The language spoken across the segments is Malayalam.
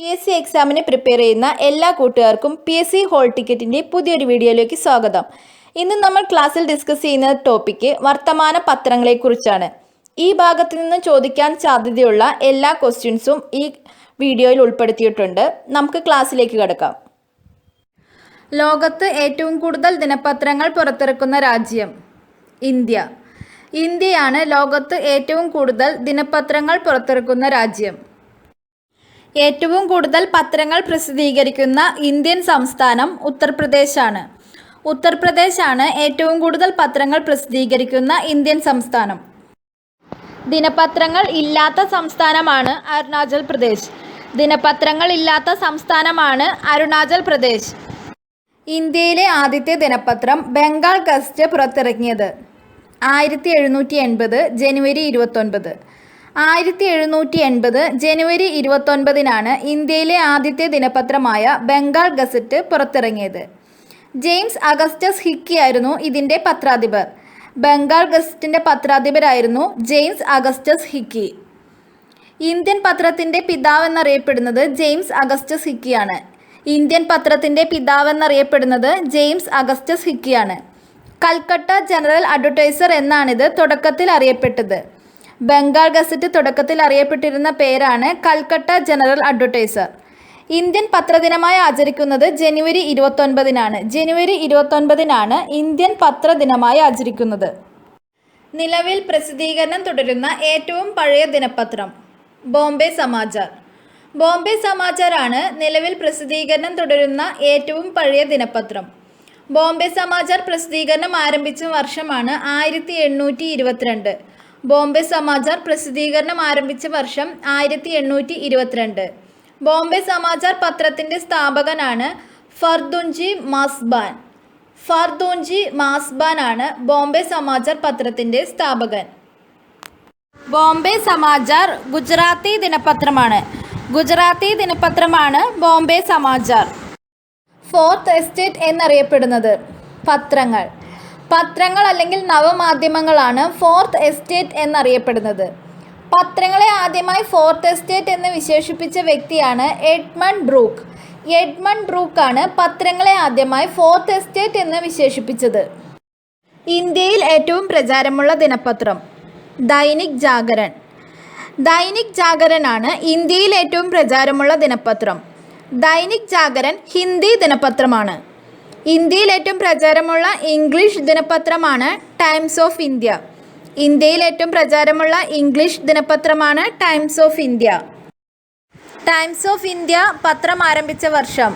PSC എക്സാമിന് പ്രിപ്പയർ ചെയ്യുന്ന എല്ലാ കൂട്ടുകാർക്കും PSC ഹോൾ ടിക്കറ്റിൻ്റെ പുതിയൊരു വീഡിയോയിലേക്ക് സ്വാഗതം. ഇന്ന് നമ്മൾ ക്ലാസ്സിൽ ഡിസ്കസ് ചെയ്യുന്ന ടോപ്പിക്ക് വർത്തമാന പത്രങ്ങളെക്കുറിച്ചാണ്. ഈ ഭാഗത്ത് നിന്ന് ചോദിക്കാൻ സാധ്യതയുള്ള എല്ലാ ക്വസ്റ്റ്യൻസും ഈ വീഡിയോയിൽ ഉൾപ്പെടുത്തിയിട്ടുണ്ട്. നമുക്ക് ക്ലാസ്സിലേക്ക് കടക്കാം. ലോകത്ത് ഏറ്റവും കൂടുതൽ ദിനപത്രങ്ങൾ പുറത്തിറക്കുന്ന രാജ്യം ഇന്ത്യ. ഇന്ത്യയാണ് ലോകത്ത് ഏറ്റവും കൂടുതൽ ദിനപത്രങ്ങൾ പുറത്തിറക്കുന്ന രാജ്യം. ഏറ്റവും കൂടുതൽ പത്രങ്ങൾ പ്രസിദ്ധീകരിക്കുന്ന ഇന്ത്യൻ സംസ്ഥാനം ഉത്തർപ്രദേശാണ്. ഉത്തർപ്രദേശാണ് ഏറ്റവും കൂടുതൽ പത്രങ്ങൾ പ്രസിദ്ധീകരിക്കുന്ന ഇന്ത്യൻ സംസ്ഥാനം. ദിനപത്രങ്ങൾ ഇല്ലാത്ത സംസ്ഥാനമാണ് അരുണാചൽ പ്രദേശ്. ദിനപത്രങ്ങൾ ഇല്ലാത്ത സംസ്ഥാനമാണ് അരുണാചൽ പ്രദേശ്. ഇന്ത്യയിലെ ആദ്യത്തെ ദിനപത്രം ബംഗാൾ ഗസറ്റ് പുറത്തിറങ്ങിയത് 1780 ജനുവരി 29. 1780 ജനുവരി 29 ഇന്ത്യയിലെ ആദ്യത്തെ ദിനപത്രമായ ബംഗാൾ ഗസറ്റ് പുറത്തിറങ്ങിയത്. ജെയിംസ് അഗസ്റ്റസ് ഹിക്കി ആയിരുന്നു ഇതിൻ്റെ പത്രാധിപർ. ബംഗാൾ ഗസറ്റിൻ്റെ പത്രാധിപരായിരുന്നു ജെയിംസ് അഗസ്റ്റസ് ഹിക്കി. ഇന്ത്യൻ പത്രത്തിൻ്റെ പിതാവെന്നറിയപ്പെടുന്നത് ജെയിംസ് അഗസ്റ്റസ് ഹിക്കിയാണ്. ഇന്ത്യൻ പത്രത്തിൻ്റെ പിതാവെന്നറിയപ്പെടുന്നത് ജെയിംസ് അഗസ്റ്റസ് ഹിക്കിയാണ്. കൽക്കട്ട ജനറൽ അഡ്വർടൈസർ എന്നാണിത് തുടക്കത്തിൽ അറിയപ്പെട്ടത്. ബംഗാൾ ഗസറ്റ് തുടക്കത്തിൽ അറിയപ്പെട്ടിരുന്ന പേരാണ് കൽക്കട്ട ജനറൽ അഡ്വർടൈസർ. ഇന്ത്യൻ പത്രദിനമായി ആചരിക്കുന്നത് ജനുവരി 29. ജനുവരി 29 ഇന്ത്യൻ പത്രദിനമായി ആചരിക്കുന്നത്. നിലവിൽ പ്രസിദ്ധീകരണം തുടരുന്ന ഏറ്റവും പഴയ ദിനപത്രം ബോംബെ സമാചാർ. ബോംബെ സമാചാർ ആണ് നിലവിൽ പ്രസിദ്ധീകരണം തുടരുന്ന ഏറ്റവും പഴയ ദിനപത്രം. ബോംബെ സമാചാർ പ്രസിദ്ധീകരണം ആരംഭിച്ച വർഷമാണ് 1822. ബോംബെ സമാചാർ പ്രസിദ്ധീകരണം ആരംഭിച്ച വർഷം 1822. ബോംബെ സമാചാർ പത്രത്തിൻ്റെ സ്ഥാപകനാണ് ഫർദുൻജി മാസ്ബാൻ. ഫർദുൻജി മാസ്ബാൻ ആണ് ബോംബെ സമാചാർ പത്രത്തിൻ്റെ സ്ഥാപകൻ. ബോംബെ സമാചാർ ഗുജറാത്തി ദിനപത്രമാണ്. ഗുജറാത്തി ദിനപത്രമാണ് ബോംബെ സമാചാർ. ഫോർത്ത് എസ്റ്റേറ്റ് എന്നറിയപ്പെടുന്നത് പത്രങ്ങൾ. പത്രങ്ങൾ അല്ലെങ്കിൽ നവമാധ്യമങ്ങളാണ് ഫോർത്ത് എസ്റ്റേറ്റ് എന്നറിയപ്പെടുന്നത്. പത്രങ്ങളെ ആദ്യമായി ഫോർത്ത് എസ്റ്റേറ്റ് എന്ന് വിശേഷിപ്പിച്ച വ്യക്തിയാണ് എഡ്മണ്ട് ബ്രൂക്ക്. എഡ്മണ്ട് ബ്രൂക്കാണ് പത്രങ്ങളെ ആദ്യമായി ഫോർത്ത് എസ്റ്റേറ്റ് എന്ന് വിശേഷിപ്പിച്ചത്. ഇന്ത്യയിൽ ഏറ്റവും പ്രചാരമുള്ള ദിനപത്രം ദൈനിക് ജാഗരൺ. ദൈനിക് ജാഗരൺ ആണ് ഇന്ത്യയിൽ ഏറ്റവും പ്രചാരമുള്ള ദിനപത്രം. ദൈനിക് ജാഗരൺ ഹിന്ദി ദിനപത്രമാണ്. ഇന്ത്യയിൽ ഏറ്റവും പ്രചാരമുള്ള ഇംഗ്ലീഷ് ദിനപത്രമാണ് ടൈംസ് ഓഫ് ഇന്ത്യ. ഇന്ത്യയിൽ ഏറ്റവും പ്രചാരമുള്ള ഇംഗ്ലീഷ് ദിനപത്രമാണ് Times of India. Times of India പത്രം ആരംഭിച്ച വർഷം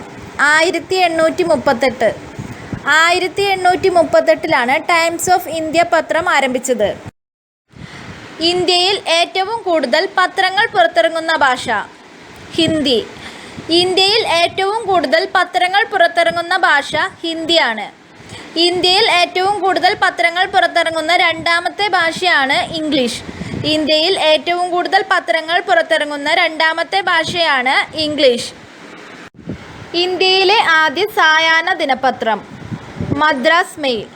1838. 1838 ടൈംസ് ഓഫ് ഇന്ത്യ പത്രം ആരംഭിച്ചത്. ഇന്ത്യയിൽ ഏറ്റവും കൂടുതൽ പത്രങ്ങൾ പുറത്തിറങ്ങുന്ന ഭാഷ ഹിന്ദി. ഇന്ത്യയിൽ ഏറ്റവും കൂടുതൽ പത്രങ്ങൾ പുറത്തിറങ്ങുന്ന ഭാഷ ഹിന്ദിയാണ്. ഇന്ത്യയിൽ ഏറ്റവും കൂടുതൽ പത്രങ്ങൾ പുറത്തിറങ്ങുന്ന രണ്ടാമത്തെ ഭാഷയാണ് ഇംഗ്ലീഷ്. ഇന്ത്യയിൽ ഏറ്റവും കൂടുതൽ പത്രങ്ങൾ പുറത്തിറങ്ങുന്ന രണ്ടാമത്തെ ഭാഷയാണ് ഇംഗ്ലീഷ്. ഇന്ത്യയിലെ ആദ്യ സായാഹ്ന ദിനപത്രം മദ്രാസ് മെയിൽ.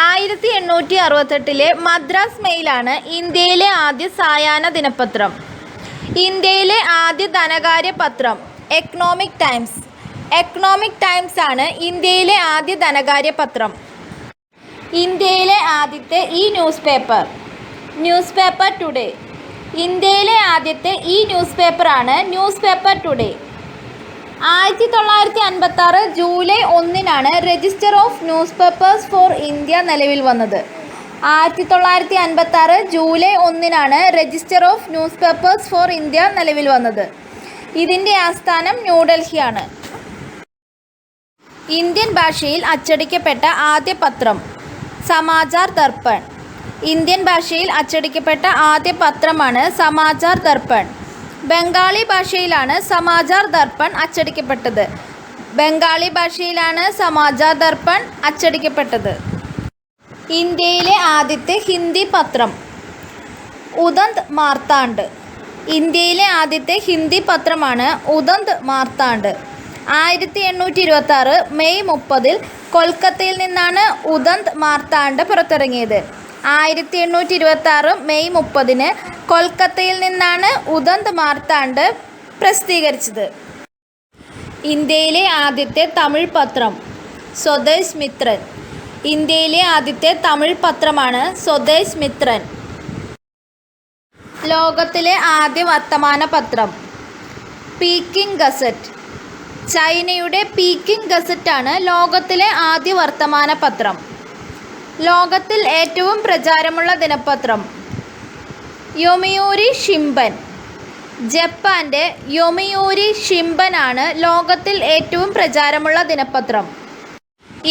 1868 മദ്രാസ് മെയിലാണ് ഇന്ത്യയിലെ ആദ്യ സായാഹ്ന ദിനപത്രം. ഇന്ത്യയിലെ ആദ്യ ധനകാര്യ പത്രം എക്കണോമിക് ടൈംസ്. എക്കണോമിക് ടൈംസ് ആണ് ഇന്ത്യയിലെ ആദ്യ ധനകാര്യ പത്രം. ഇന്ത്യയിലെ ആദ്യത്തെ ന്യൂസ് പേപ്പർ ടുഡേ. ഇന്ത്യയിലെ ആദ്യത്തെ ന്യൂസ് പേപ്പറാണ് news paper today. 1956 July 1 register of news papers for India നിലവിൽ വന്നത്. 1956 July 1 register of news papers for India നിലവിൽ വന്നത്. ഇതിൻ്റെ ആസ്ഥാനം ന്യൂഡൽഹിയാണ്. ഇന്ത്യൻ ഭാഷയിൽ അച്ചടിക്കപ്പെട്ട ആദ്യ പത്രം സമാചാർ ദർപ്പൺ. ഇന്ത്യൻ ഭാഷയിൽ അച്ചടിക്കപ്പെട്ട ആദ്യ പത്രമാണ് സമാചാർ ദർപ്പൺ. ബംഗാളി ഭാഷയിലാണ് സമാചാർ ദർപ്പൺ അച്ചടിക്കപ്പെട്ടത്. ബംഗാളി ഭാഷയിലാണ് സമാചാർ ദർപ്പൺ അച്ചടിക്കപ്പെട്ടത്. ഇന്ത്യയിലെ ആദ്യത്തെ ഹിന്ദി പത്രം ഉദന്ത് മാർത്താണ്ഡ്. ഇന്ത്യയിലെ ആദ്യത്തെ ഹിന്ദി പത്രമാണ് ഉദന്ത് മാർത്താണ്ഡ്. 1826 മെയ് 30 കൊൽക്കത്തയിൽ നിന്നാണ് ഉദന്ത് മാർത്താണ്ഡ് പുറത്തിറങ്ങിയത്. 1826 മെയ് 30 കൊൽക്കത്തയിൽ നിന്നാണ് ഉദന്ത് മാർത്താണ്ഡ് പ്രസിദ്ധീകരിച്ചത്. ഇന്ത്യയിലെ ആദ്യത്തെ തമിഴ് പത്രം സ്വദേശ് മിത്രൻ. ഇന്ത്യയിലെ ആദ്യത്തെ തമിഴ് പത്രമാണ് സ്വദേശ് മിത്രൻ. ലോകത്തിലെ ആദ്യ വർത്തമാന പത്രം പീക്കിംഗ് ഗസറ്റ്. ചൈനയുടെ പീക്കിംഗ് ഗസറ്റാണ് ലോകത്തിലെ ആദ്യ വർത്തമാന പത്രം. ലോകത്തിൽ ഏറ്റവും പ്രചാരമുള്ള ദിനപത്രം യൊമിയൂരി ഷിംബൻ. ജപ്പാൻ്റെ യൊമിയൂരി ഷിംബൻ ആണ് ലോകത്തിൽ ഏറ്റവും പ്രചാരമുള്ള ദിനപത്രം.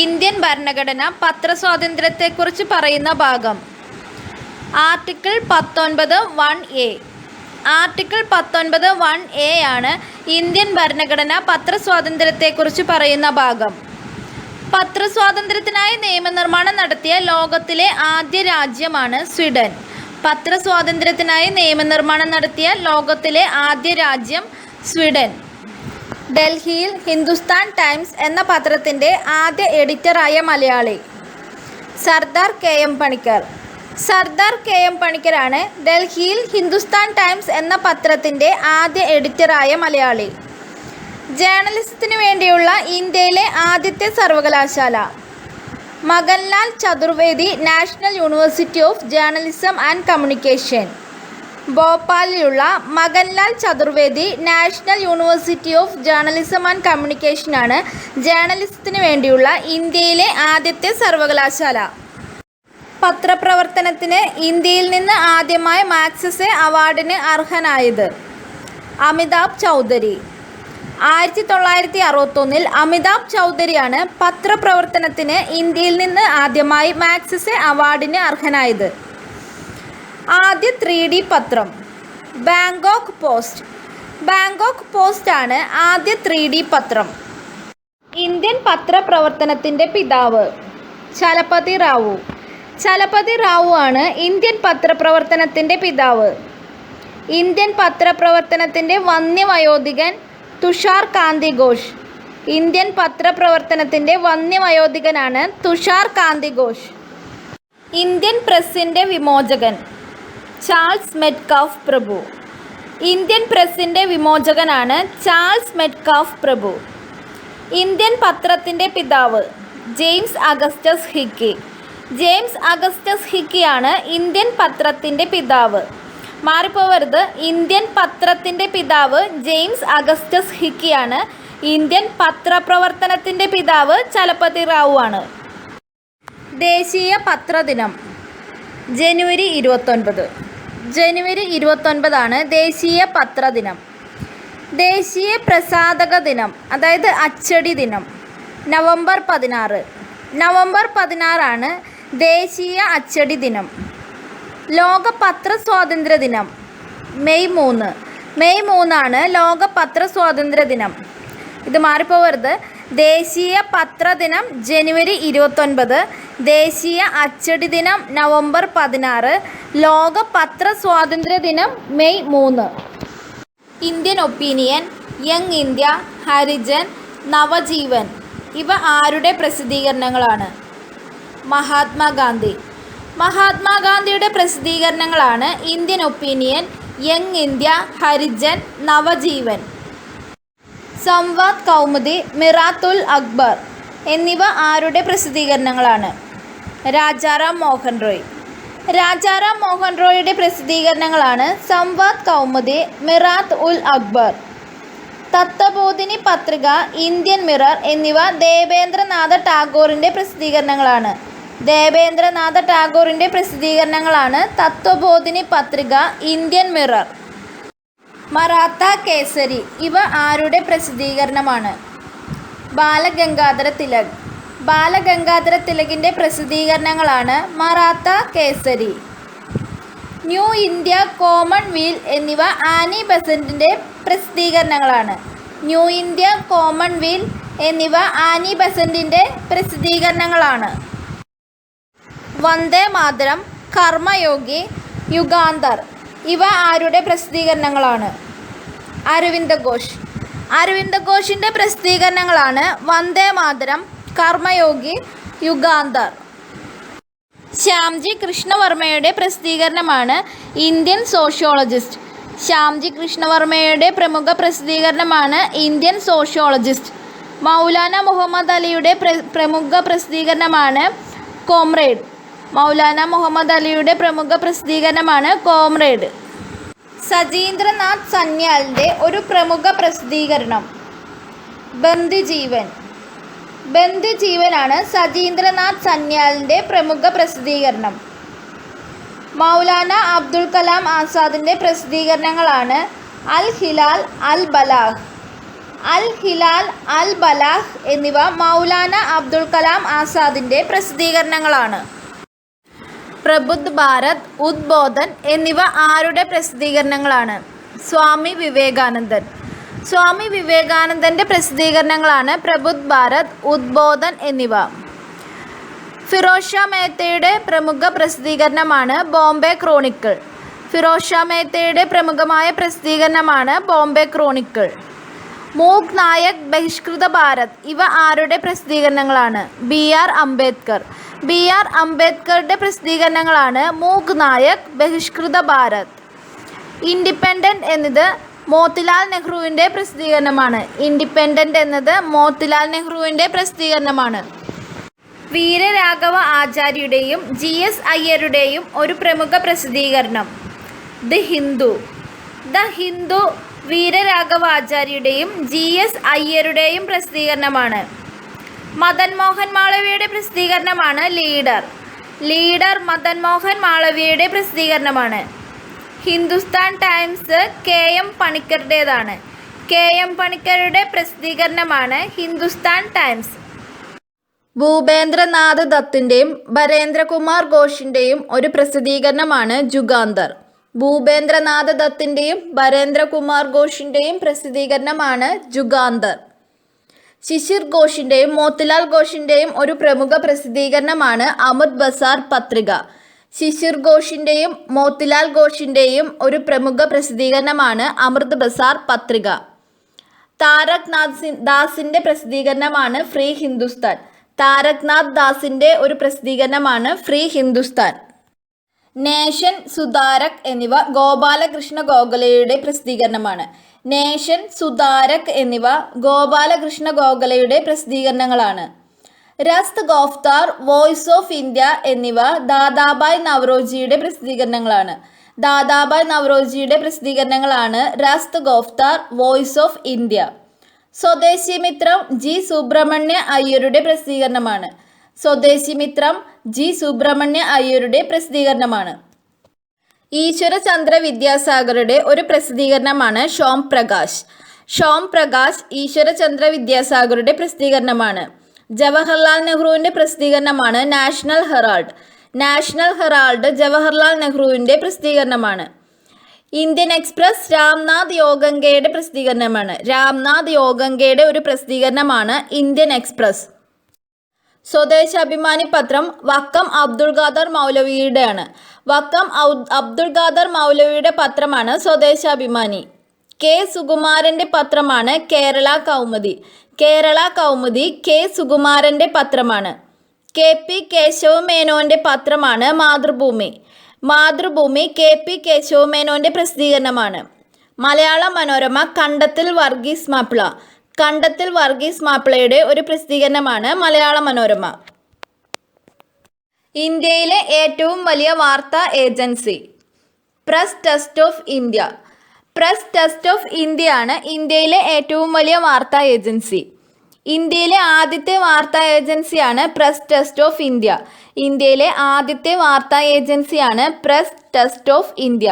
ഇന്ത്യൻ ഭരണഘടന പത്രസ്വാതന്ത്ര്യത്തെക്കുറിച്ച് പറയുന്ന ഭാഗം ആർട്ടിക്കിൾ 19(1)(a). ആർട്ടിക്കിൾ 19(1)(a) ആണ് ഇന്ത്യൻ ഭരണഘടന പത്രസ്വാതന്ത്ര്യത്തെക്കുറിച്ച് പറയുന്ന ഭാഗം. പത്രസ്വാതന്ത്ര്യത്തിനായി നിയമനിർമ്മാണം നടത്തിയ ലോകത്തിലെ ആദ്യ രാജ്യമാണ് സ്വീഡൻ. പത്രസ്വാതന്ത്ര്യത്തിനായി നിയമനിർമ്മാണം നടത്തിയ ലോകത്തിലെ ആദ്യ രാജ്യം സ്വീഡൻ. ഡൽഹിയിൽ ഹിന്ദുസ്ഥാൻ ടൈംസ് എന്ന പത്രത്തിൻ്റെ ആദ്യ എഡിറ്ററായ മലയാളി സർദാർ കെ.എം. പണിക്കർ. സർദാർ കെ.എം. പണിക്കരാണ് ഡൽഹിയിൽ ഹിന്ദുസ്ഥാൻ ടൈംസ് എന്ന പത്രത്തിൻ്റെ ആദ്യ എഡിറ്ററായ മലയാളി. ജേർണലിസത്തിനു വേണ്ടിയുള്ള ഇന്ത്യയിലെ ആദ്യത്തെ സർവകലാശാല Makhanlal Chaturvedi National University of Journalism and Communication. ഭോപ്പാലിലുള്ള Makhanlal Chaturvedi National University of Journalism and കമ്മ്യൂണിക്കേഷനാണ് ജേർണലിസത്തിനു വേണ്ടിയുള്ള ഇന്ത്യയിലെ ആദ്യത്തെ സർവകലാശാല. പത്രപ്രവർത്തനത്തിന് ഇന്ത്യയിൽ നിന്ന് ആദ്യമായി മാഗ്സസെ അവാർഡിന് അർഹനായത് അമിതാഭ് ചൗധരി. 1961 അമിതാഭ് ചൗധരിയാണ് പത്രപ്രവർത്തനത്തിന് ഇന്ത്യയിൽ നിന്ന് ആദ്യമായി മാഗ്സസെ അവാർഡിന് അർഹനായത്. ആദ്യ 3D പത്രം ബാങ്കോക്ക് പോസ്റ്റ്. ബാങ്കോക്ക് പോസ്റ്റ് ആണ് ആദ്യ 3D പത്രം. ഇന്ത്യൻ പത്രപ്രവർത്തനത്തിൻ്റെ പിതാവ് ചലപതി റാവു. ചലപതി റാവു ആണ് ഇന്ത്യൻ പത്രപ്രവർത്തനത്തിൻ്റെ പിതാവ്. ഇന്ത്യൻ പത്രപ്രവർത്തനത്തിൻ്റെ വന്യവയോധികൻ തുഷാർ കാന്തി ഘോഷ്. ഇന്ത്യൻ പത്രപ്രവർത്തനത്തിൻ്റെ വന്യവയോധികനാണ് തുഷാർ കാന്തി ഘോഷ്. ഇന്ത്യൻ പ്രസിൻ്റെ വിമോചകൻ ചാൾസ് മെറ്റ്കാഫ് പ്രഭു. ഇന്ത്യൻ പ്രസിൻ്റെ വിമോചകനാണ് ചാൾസ് മെറ്റ്കാഫ് പ്രഭു. ഇന്ത്യൻ പത്രത്തിൻ്റെ പിതാവ് James Augustus Hicky. James Augustus ഹിക്കിയാണ് ഇന്ത്യൻ പത്രത്തിൻ്റെ പിതാവ്. മാറിപ്പോവരുത്, ഇന്ത്യൻ പത്രത്തിൻ്റെ പിതാവ് ജെയിംസ് അഗസ്റ്റസ് ഹിക്കിയാണ്. ഇന്ത്യൻ പത്രപ്രവർത്തനത്തിൻ്റെ പിതാവ് ചലപതി റാവു ആണ്. ദേശീയ പത്രദിനം ജനുവരി 29. ജനുവരി 29 ആണ് ദേശീയ പത്രദിനം. ദേശീയ പ്രസാധക ദിനം അതായത് അച്ചടി ദിനം നവംബർ 16. നവംബർ 16 ആണ് ദേശീയ അച്ചടി ദിനം. ലോക പത്രസ്വാതന്ത്ര്യ ദിനം മെയ് 3. മെയ് 3 ആണ് ലോക പത്രസ്വാതന്ത്ര്യ ദിനം. ഇത് മാറിപ്പോവരുത്. ദേശീയ പത്രദിനം ജനുവരി 29, ദേശീയ അച്ചടി ദിനം നവംബർ 16, ലോക പത്രസ്വാതന്ത്ര്യ ദിനം May 3. Indian Opinion, Young India, Harijan, Navajivan ഇവ ആരുടെ പ്രസിദ്ധീകരണങ്ങളാണ്? മഹാത്മാഗാന്ധി. മഹാത്മാഗാന്ധിയുടെ പ്രസിദ്ധീകരണങ്ങളാണ് Indian Opinion, Young India, Harijan, Navajivan. Sambad Kaumudi, Miratul Akbar എന്നിവ ആരുടെ പ്രസിദ്ധീകരണങ്ങളാണ്? രാജാറാം മോഹൻ റോയ്. രാജാറാം മോഹൻ റോയിയുടെ പ്രസിദ്ധീകരണങ്ങളാണ് സംവാദ് കൗമുദി, മിറാത്ത് ഉൽ അക്ബർ. തത്വബോധിനി പത്രിക, ഇന്ത്യൻ മിറർ എന്നിവ ദേവേന്ദ്രനാഥ ടാഗോറിൻ്റെ പ്രസിദ്ധീകരണങ്ങളാണ്. ദേവേന്ദ്രനാഥ ടാഗോറിൻ്റെ പ്രസിദ്ധീകരണങ്ങളാണ് തത്വബോധിനി പത്രിക, ഇന്ത്യൻ മിറർ. മറാത്ത കേസരി ഇവ ആരുടെ പ്രസിദ്ധീകരണമാണ്? ബാലഗംഗാധര തിലക്. ബാലഗംഗാധര തിലകിൻ്റെ പ്രസിദ്ധീകരണങ്ങളാണ് Mahratta Kesari. New India, Commonwealth എന്നിവ ആനി ബസന്റിൻ്റെ പ്രസിദ്ധീകരണങ്ങളാണ്. ന്യൂ ഇന്ത്യ, കോമൺവെൽത്ത് എന്നിവ ആനി ബസന്റിൻ്റെ പ്രസിദ്ധീകരണങ്ങളാണ്. വന്ദേ മാതരം, കർമ്മയോഗി, യുഗാന്തർ ഇവ ആരുടെ പ്രസിദ്ധീകരണങ്ങളാണ്? അരവിന്ദ ഘോഷ്. അരവിന്ദ ഘോഷിൻ്റെ പ്രസിദ്ധീകരണങ്ങളാണ് വന്ദേ മാതരം, കർമ്മയോഗി, യുഗാന്തർ. ശ്യാംജി കൃഷ്ണവർമ്മയുടെ പ്രസിദ്ധീകരണമാണ് ഇന്ത്യൻ സോഷ്യോളജിസ്റ്റ്. ശ്യാംജി കൃഷ്ണവർമ്മയുടെ പ്രമുഖ പ്രസിദ്ധീകരണമാണ് ഇന്ത്യൻ സോഷ്യോളജിസ്റ്റ്. മൗലാന മുഹമ്മദ് അലിയുടെ പ്രമുഖ പ്രസിദ്ധീകരണമാണ് കോമ്രേഡ്. മൗലാന മുഹമ്മദ് അലിയുടെ പ്രമുഖ പ്രസിദ്ധീകരണമാണ് കോമ്രേഡ്. സചീന്ദ്രനാഥ് സന്യാലിൻ്റെ ഒരു പ്രമുഖ പ്രസിദ്ധീകരണം ബന്ദിജീവൻ. ബന്ദിജീവനാണ് സചീന്ദ്രനാഥ് സന്യാലിൻ്റെ പ്രമുഖ പ്രസിദ്ധീകരണം. മൗലാന അബ്ദുൽ കലാം ആസാദിൻ്റെ പ്രസിദ്ധീകരണങ്ങളാണ് അൽ ഹിലാൽ, അൽ ബലാഗ്. അൽ ഹിലാൽ, അൽ ബലാഗ് എന്നിവ മൗലാന അബ്ദുൽ കലാം ആസാദിൻ്റെ പ്രസിദ്ധീകരണങ്ങളാണ്. പ്രബുദ്ധ് ഭാരത്, ഉദ്ബോധൻ എന്നിവ ആരുടെ പ്രസിദ്ധീകരണങ്ങളാണ്? സ്വാമി വിവേകാനന്ദൻ. സ്വാമി വിവേകാനന്ദൻ്റെ പ്രസിദ്ധീകരണങ്ങളാണ് പ്രബുദ്ധ് ഭാരത്, ഉദ്ബോധൻ എന്നിവ. ഫിറോസ് ഷാ മെഹ്തയുടെ പ്രമുഖ പ്രസിദ്ധീകരണമാണ് ബോംബെ ക്രോണിക്കിൾ. ഫിറോസ് ഷാ മെഹ്തയുടെ പ്രമുഖമായ പ്രസിദ്ധീകരണമാണ് ബോംബെ ക്രോണിക്കിൾ. മൂക് നായക്, ബഹിഷ്കൃത ഭാരത് ഇവ ആരുടെ പ്രസിദ്ധീകരണങ്ങളാണ്? B R Ambedkar. B R അംബേദ്കറുടെ പ്രസിദ്ധീകരണങ്ങളാണ് മൂക് നായക്, ബഹിഷ്കൃത ഭാരത്. ഇൻഡിപെൻഡൻറ്റ് എന്നത് മോത്തിലാൽ നെഹ്റുവിൻ്റെ പ്രസിദ്ധീകരണമാണ്. ഇൻഡിപെൻഡൻറ്റ് എന്നത് മോത്തിലാൽ നെഹ്റുവിൻ്റെ പ്രസിദ്ധീകരണമാണ്. വീരരാഘവ ആചാര്യയുടെയും ജി എസ് അയ്യരുടെയും ഒരു പ്രമുഖ പ്രസിദ്ധീകരണം ദ ഹിന്ദു. ദ ഹിന്ദു വീരരാഘവ ആചാര്യയുടെയും ജി എസ് അയ്യരുടെയും പ്രസിദ്ധീകരണമാണ്. മദൻ മോഹൻ മാളവ്യയുടെ പ്രസിദ്ധീകരണമാണ് ലീഡർ. ലീഡർ മദൻ മോഹൻ മാളവ്യയുടെ പ്രസിദ്ധീകരണമാണ്. ഹിന്ദുസ്ഥാൻ ടൈംസ് കെ എം പണിക്കരുടേതാണ്. കെ എം പണിക്കരുടെ പ്രസിദ്ധീകരണമാണ് ഹിന്ദുസ്ഥാൻ ടൈംസ്. ഭൂപേന്ദ്രനാഥ് ദത്തിൻ്റെയും ബരേന്ദ്രകുമാർ ഘോഷിൻ്റെയും ഒരു പ്രസിദ്ധീകരണമാണ് ജുഗാന്തർ. ഭൂപേന്ദ്രനാഥ് ദത്തിൻ്റെയും ബരേന്ദ്രകുമാർ ഘോഷിൻ്റെയും പ്രസിദ്ധീകരണമാണ് ജുഗാന്തർ. ശിശിർ ഘോഷിൻ്റെയും മോത്തിലാൽ ഘോഷിൻ്റെയും ഒരു പ്രമുഖ പ്രസിദ്ധീകരണമാണ് അമൃത് ബസാർ പത്രിക. ശിശിർ ഘോഷിൻ്റെയും മോത്തിലാൽ ഘോഷിൻ്റെയും ഒരു പ്രമുഖ പ്രസിദ്ധീകരണമാണ് അമൃത് ബസാർ പത്രിക. താരക് ദാസിൻ്റെ പ്രസിദ്ധീകരണമാണ് ഫ്രീ ഹിന്ദുസ്ഥാൻ. താരക്നാഥ് ദാസിൻ്റെ ഒരു പ്രസിദ്ധീകരണമാണ് ഫ്രീ ഹിന്ദുസ്ഥാൻ. നേഷൻ, സുധാരക് എന്നിവ ഗോപാലകൃഷ്ണ ഗോഖലെയുടെ പ്രസിദ്ധീകരണമാണ്. നേഷൻ, സുധാരക് എന്നിവ ഗോപാലകൃഷ്ണ ഗോഖലെയുടെ പ്രസിദ്ധീകരണങ്ങളാണ്. Rast Goftar, Voice of India എന്നിവ ദാദാഭായ് നവറോജിയുടെ പ്രസിദ്ധീകരണങ്ങളാണ്. ദാദാഭായ് നവറോജിയുടെ പ്രസിദ്ധീകരണങ്ങളാണ് Rast Goftar, Voice of India. Swadesamitran G Subramania അയ്യരുടെ പ്രസിദ്ധീകരണമാണ്. സ്വദേശിമിത്രം ജി സുബ്രഹ്മണ്യ അയ്യരുടെ പ്രസിദ്ധീകരണമാണ്. ഈശ്വരചന്ദ്ര വിദ്യാസാഗറുടെ ഒരു പ്രസിദ്ധീകരണമാണ് ഷോം പ്രകാശ്. ഷോം പ്രകാശ് ഈശ്വരചന്ദ്ര വിദ്യാസാഗറുടെ പ്രസിദ്ധീകരണമാണ്. ജവഹർലാൽ നെഹ്റുവിൻ്റെ പ്രസിദ്ധീകരണമാണ് National Herald. National Herald Jawaharlal നെഹ്റുവിൻ്റെ പ്രസിദ്ധീകരണമാണ്. ഇന്ത്യൻ എക്സ്പ്രസ് രാംനാഥ് യോഗങ്കയുടെ പ്രസിദ്ധീകരണമാണ്. രാംനാഥ് യോഗങ്കയുടെ ഒരു പ്രസിദ്ധീകരണമാണ് ഇന്ത്യൻ എക്സ്പ്രസ്. സ്വദേശാഭിമാനി പത്രം വക്കം അബ്ദുൾ ഖാദർ മൗലവിയുടെയാണ്. വക്കം അബ്ദുൾ ഖാദർ മൗലവിയുടെ പത്രമാണ് സ്വദേശാഭിമാനി. കെ സുകുമാരൻ്റെ പത്രമാണ് കേരള കൗമുദി. കേരള കൗമുദി കെ സുകുമാരൻ്റെ പത്രമാണ്. കെ പി കേശവമേനോൻ്റെ പത്രമാണ് മാതൃഭൂമി. മാതൃഭൂമി കെ പി കേശവമേനോൻ്റെ പ്രസിദ്ധീകരണമാണ്. മലയാള മനോരമ കണ്ടത്തിൽ വർഗീസ് മാപ്പിള. കണ്ടത്തിൽ വർഗീസ് മാപ്പിളയുടെ ഒരു പ്രസിദ്ധീകരണമാണ് മലയാള മനോരമ. ഇന്ത്യയിലെ ഏറ്റവും വലിയ വാർത്താ agency Press Trust of India. Press Trust of ഇന്ത്യയാണ് ഇന്ത്യയിലെ ഏറ്റവും വലിയ വാർത്താ ഏജൻസി. ഇന്ത്യയിലെ ആദ്യത്തെ വാർത്താ ഏജൻസിയാണ് പ്രസ് ട്രസ്റ്റ് ഓഫ് ഇന്ത്യ. ഇന്ത്യയിലെ ആദ്യത്തെ വാർത്താ ഏജൻസിയാണ് Press Trust of India.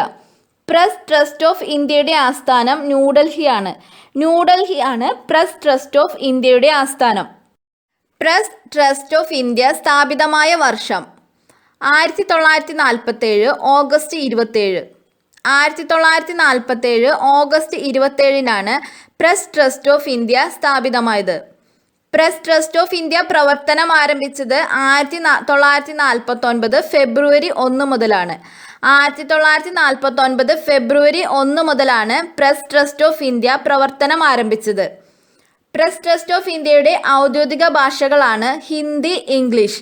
Press Trust of ഇന്ത്യയുടെ ആസ്ഥാനം ന്യൂഡൽഹിയാണ്. ന്യൂഡൽഹിയാണ് പ്രസ് ട്രസ്റ്റ് ഓഫ് ഇന്ത്യയുടെ ആസ്ഥാനം. പ്രസ് ട്രസ്റ്റ് ഓഫ് ഇന്ത്യ സ്ഥാപിതമായ വർഷം 1947 ഓഗസ്റ്റ് 27. 1947 ഓഗസ്റ്റ് 27-നാണ് പ്രസ് ട്രസ്റ്റ് ഓഫ് ഇന്ത്യ സ്ഥാപിതമായത്. പ്രസ് ട്രസ്റ്റ് ഓഫ് ഇന്ത്യ പ്രവർത്തനം ആരംഭിച്ചത് 1949 ഫെബ്രുവരി 1 മുതലാണ്. 1949 ഫെബ്രുവരി 1 മുതലാണ് പ്രസ് ട്രസ്റ്റ് ഓഫ് ഇന്ത്യ പ്രവർത്തനം ആരംഭിച്ചത്. പ്രസ് ട്രസ്റ്റ് ഓഫ് ഇന്ത്യയുടെ ഔദ്യോഗിക ഭാഷകളാണ് Hindi, English.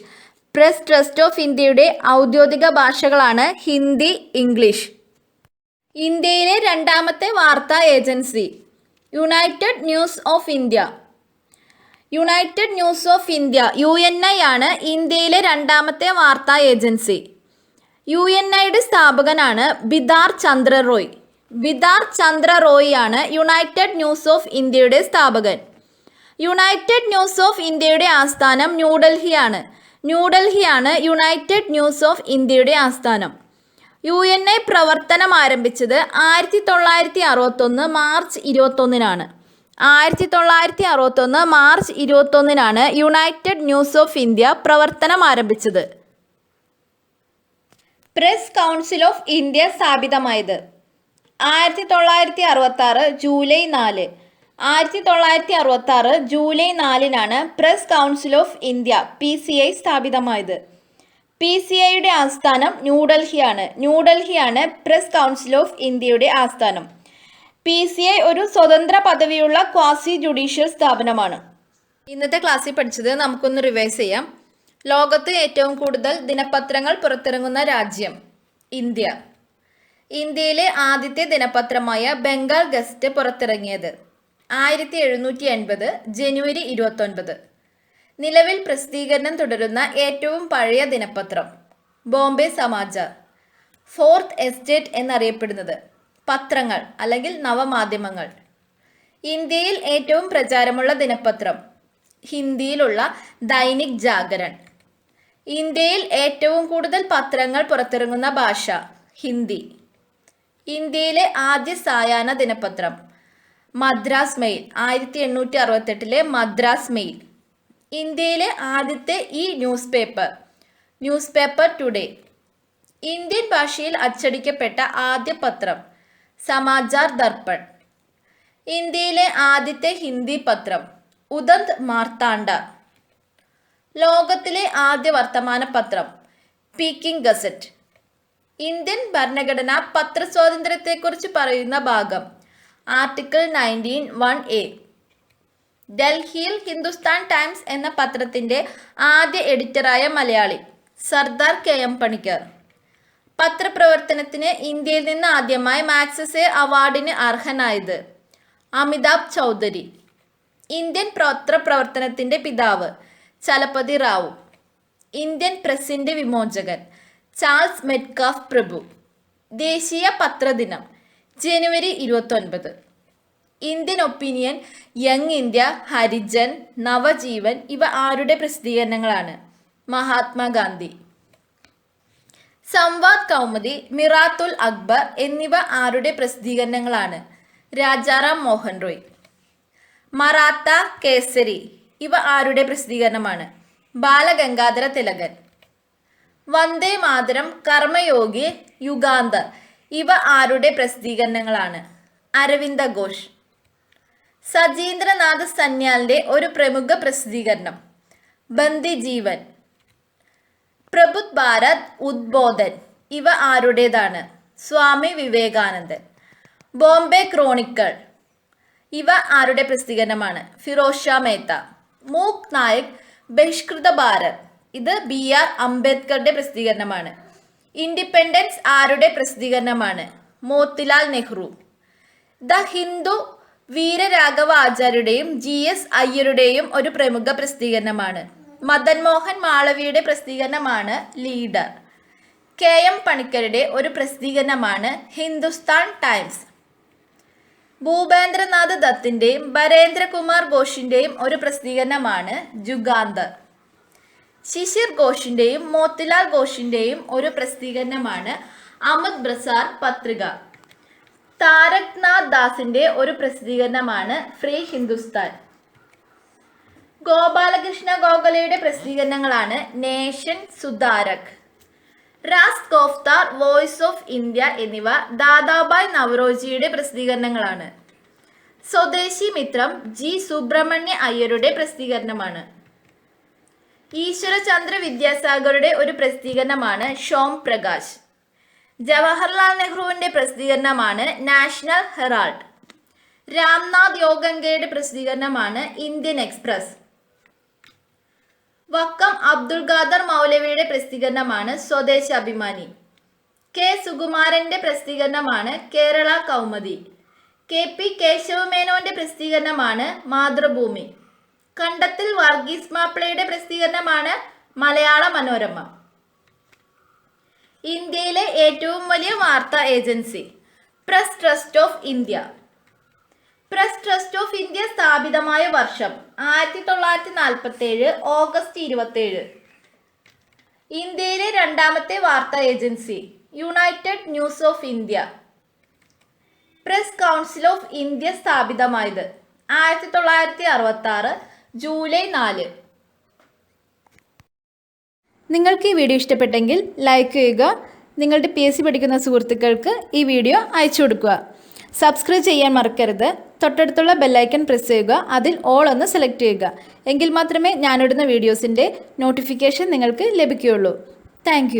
Press Trust of ഇന്ത്യയുടെ ഔദ്യോഗിക ഭാഷകളാണ് ഹിന്ദി, ഇംഗ്ലീഷ്. ഇന്ത്യയിലെ രണ്ടാമത്തെ വാർത്താ agency United News of India. United News of India UNI ആണ് ഇന്ത്യയിലെ രണ്ടാമത്തെ വാർത്താ ഏജൻസി. UNIയുടെ സ്ഥാപകനാണ് ബിദാർ ചന്ദ്ര റോയ്. ബിദാർ ചന്ദ്ര റോയ് ആണ് യുണൈറ്റഡ് ന്യൂസ് ഓഫ് ഇന്ത്യയുടെ സ്ഥാപകൻ. യുണൈറ്റഡ് ന്യൂസ് ഓഫ് ഇന്ത്യയുടെ ആസ്ഥാനം ന്യൂഡൽഹിയാണ്. ന്യൂഡൽഹിയാണ് യുണൈറ്റഡ് ന്യൂസ് ഓഫ് ഇന്ത്യയുടെ ആസ്ഥാനം. UNI പ്രവർത്തനം ആരംഭിച്ചത് 1961 മാർച്ച് 21-നാണ്. 1961 മാർച്ച് 21-നാണ് യുണൈറ്റഡ് ന്യൂസ് ഓഫ് ഇന്ത്യ പ്രവർത്തനം ആരംഭിച്ചത്. പ്രസ് കൗൺസിൽ ഓഫ് ഇന്ത്യ സ്ഥാപിതമായത് 1966 ജൂലൈ 4. 1966 ജൂലൈ 4-നാണ് Press Council of India PCI സ്ഥാപിതമായത്. PCIയുടെ ആസ്ഥാനം ന്യൂഡൽഹിയാണ്. ന്യൂഡൽഹിയാണ് പ്രസ് കൗൺസിൽ ഓഫ് ഇന്ത്യയുടെ ആസ്ഥാനം. PCI ഒരു സ്വതന്ത്ര പദവിയുള്ള ക്വാസി ജുഡീഷ്യൽ സ്ഥാപനമാണ്. ഇന്നത്തെ ക്ലാസ്സിൽ പഠിച്ചത് നമുക്കൊന്ന് റിവൈസ് ചെയ്യാം. ലോകത്ത് ഏറ്റവും കൂടുതൽ ദിനപത്രങ്ങൾ പുറത്തിറങ്ങുന്ന രാജ്യം ഇന്ത്യ. ഇന്ത്യയിലെ ആദ്യത്തെ ദിനപത്രമായ ബംഗാൾ ഗസറ്റ് പുറത്തിറങ്ങിയത് 1780 ജനുവരി 29. നിലവിൽ പ്രസിദ്ധീകരണം തുടരുന്ന ഏറ്റവും പഴയ ദിനപത്രം ബോംബെ സമാചാർ. ഫോർത്ത് എസ്റ്റേറ്റ് എന്നറിയപ്പെടുന്നത് പത്രങ്ങൾ അല്ലെങ്കിൽ നവമാധ്യമങ്ങൾ. ഇന്ത്യയിൽ ഏറ്റവും പ്രചാരമുള്ള ദിനപത്രം ഹിന്ദിയിലുള്ള ദൈനിക് ജാഗരൺ. ഇന്ത്യയിൽ ഏറ്റവും കൂടുതൽ പത്രങ്ങൾ പുറത്തിറങ്ങുന്ന ഭാഷ ഹിന്ദി. ഇന്ത്യയിലെ ആദ്യ സായാഹ്ന ദിനപത്രം മദ്രാസ് മെയിൽ. 1868 മദ്രാസ് മെയിൽ. ഇന്ത്യയിലെ ആദ്യത്തെ ന്യൂസ് പേപ്പർ ടുഡേ. ഇന്ത്യൻ ഭാഷയിൽ അച്ചടിക്കപ്പെട്ട ആദ്യ പത്രം സമാചാർ ദർപ്പൺ. ഇന്ത്യയിലെ ആദ്യത്തെ ഹിന്ദി പത്രം ഉദന്ത് മാർത്താണ്ഡ. ലോകത്തിലെ ആദ്യ വർത്തമാന പത്രം പീക്കിംഗ് ഗസറ്റ്. ഇന്ത്യൻ ഭരണഘടന പത്രസ്വാതന്ത്ര്യത്തെക്കുറിച്ച് പറയുന്ന ഭാഗം ആർട്ടിക്കിൾ 19(1)(a). ഡൽഹിയിൽ ഹിന്ദുസ്ഥാൻ ടൈംസ് എന്ന പത്രത്തിൻ്റെ ആദ്യ എഡിറ്ററായ മലയാളി സർദാർ KM പണിക്കർ. പത്രപ്രവർത്തനത്തിന് ഇന്ത്യയിൽ നിന്ന് ആദ്യമായി മാഗ്സസെ അവാർഡിന് അർഹനായത് അമിതാഭ് ചൗധരി. ഇന്ത്യൻ പത്രപ്രവർത്തനത്തിൻ്റെ പിതാവ് ചലപതി റാവു. ഇന്ത്യൻ പ്രസിൻ്റെ വിമോചകൻ ചാൾസ് മെറ്റ്കാഫ് പ്രഭു. ദേശീയ പത്രദിനം ജനുവരി 29. Indian Opinion, Young India, Harijan, Navajivan ഇവ ആരുടെ പ്രസിദ്ധീകരണങ്ങളാണ്? മഹാത്മാഗാന്ധി. സംവാദ് കൗമുദി, മിറാത്തുൽ അക്ബർ എന്നിവ ആരുടെ പ്രസിദ്ധീകരണങ്ങളാണ്? രാജാറാം മോഹൻ റോയ്. മറാത്ത കേസരി ഇവ ആരുടെ പ്രസിദ്ധീകരണമാണ്? ബാലഗംഗാധര തിലകൻ. വന്ദേ മാതരം, കർമ്മയോഗി, യുഗാന്തർ ഇവ ആരുടെ പ്രസിദ്ധീകരണങ്ങളാണ്? അരവിന്ദ ഘോഷ്. സജീന്ദ്രനാഥ് സന്യാലിൻ്റെ ഒരു പ്രമുഖ പ്രസിദ്ധീകരണം ബന്ദി ജീവൻ. പ്രബുദ്ധ് ഭാരത്, ഉദ്ബോധൻ ഇവ ആരുടേതാണ്? സ്വാമി വിവേകാനന്ദൻ. ബോംബെ ക്രോണിക്കിൾ ഇവ ആരുടെ പ്രസിദ്ധീകരണമാണ്? ഫിറോസ് ഷാ മേത്ത. മൂക് നായക്, ബഹിഷ്കൃത ഭാരത് ഇത് BR അംബേദ്കറുടെ പ്രസിദ്ധീകരണമാണ്. ഇൻഡിപെൻഡൻസ് ആരുടെ പ്രസിദ്ധീകരണമാണ്? മോത്തിലാൽ നെഹ്റു. ദ ഹിന്ദു വീരരാഘവ ആചാര്യയുടെയും GS അയ്യരുടെയും ഒരു പ്രമുഖ പ്രസിദ്ധീകരണമാണ്. മദൻ മോഹൻ മാളവിയുടെ പ്രസിദ്ധീകരണമാണ് ലീഡർ. KM പണിക്കരുടെ ഒരു പ്രസിദ്ധീകരണമാണ് ഹിന്ദുസ്ഥാൻ ടൈംസ്. ഭൂപേന്ദ്രനാഥ് ദത്തിൻ്റെയും ബരേന്ദ്രകുമാർ ഘോഷിൻ്റെയും ഒരു പ്രസിദ്ധീകരണമാണ് ജുഗാന്തർ. ശിശിർ ഘോഷിൻ്റെയും മോത്തിലാൽ ഘോഷിൻ്റെയും ഒരു പ്രസിദ്ധീകരണമാണ് അമൃത് പ്രസാർ പത്രിക. താരക് നാഥ് ദാസിൻ്റെ ഒരു പ്രസിദ്ധീകരണമാണ് ഫ്രീ ഹിന്ദുസ്ഥാൻ. ഗോപാലകൃഷ്ണ ഗോഖലെയുടെ പ്രസിദ്ധീകരണങ്ങളാണ് Nation, Sudharak. Rast Goftar, Voice of India എന്നിവ ദാദാഭായ് നവറോജിയുടെ പ്രസിദ്ധീകരണങ്ങളാണ്. സ്വദേശി മിത്രം G സുബ്രഹ്മണ്യ അയ്യരുടെ പ്രസിദ്ധീകരണമാണ്. ഈശ്വരചന്ദ്ര വിദ്യാസാഗറുടെ ഒരു പ്രസിദ്ധീകരണമാണ് ഷോം പ്രകാശ്. ജവഹർലാൽ നെഹ്റുവിൻ്റെ പ്രസിദ്ധീകരണമാണ് നാഷണൽ ഹെറാൾഡ്. രാംനാഥ് യോഗങ്കയുടെ പ്രസിദ്ധീകരണമാണ് ഇന്ത്യൻ എക്സ്പ്രസ്. വക്കം അബ്ദുൽ ഖാദർ മൗലവിയുടെ പ്രസിദ്ധീകരണമാണ് സ്വദേശാഭിമാനി. കെ സുകുമാരന്റെ പ്രസിദ്ധീകരണമാണ് കേരള കൗമുദി. KP കേശവമേനോന്റെ പ്രസിദ്ധീകരണമാണ് മാതൃഭൂമി. കണ്ടത്തിൽ വർഗീസ് മാപ്പിളയുടെ പ്രസിദ്ധീകരണമാണ് മലയാള മനോരമ. ഇന്ത്യയിലെ ഏറ്റവും വലിയ വാർത്താ agency Press Trust of India. Press Trust of India സ്ഥാപിതമായ വർഷം 1947 ഓഗസ്റ്റ് 27. ഇന്ത്യയിലെ രണ്ടാമത്തെ വാർത്താ agency United News of India. Press Council of India സ്ഥാപിതമായത് 1966 ജൂലൈ 4. നിങ്ങൾക്ക് ഈ വീഡിയോ ഇഷ്ടപ്പെട്ടെങ്കിൽ ലൈക്ക് ചെയ്യുക. നിങ്ങളുടെ PSC പഠിക്കുന്ന സുഹൃത്തുക്കൾക്ക് ഈ വീഡിയോ അയച്ചു കൊടുക്കുക. സബ്സ്ക്രൈബ് ചെയ്യാൻ മറക്കരുത്. തൊട്ടടുത്തുള്ള ബെല്ലൈക്കൺ പ്രസ് ചെയ്യുക. അതിൽ ഓൾ എന്ന് സെലക്ട് ചെയ്യുക. എങ്കിൽ മാത്രമേ ഞാനിടുന്ന വീഡിയോസിൻ്റെ നോട്ടിഫിക്കേഷൻ നിങ്ങൾക്ക് ലഭിക്കുകയുള്ളൂ. താങ്ക്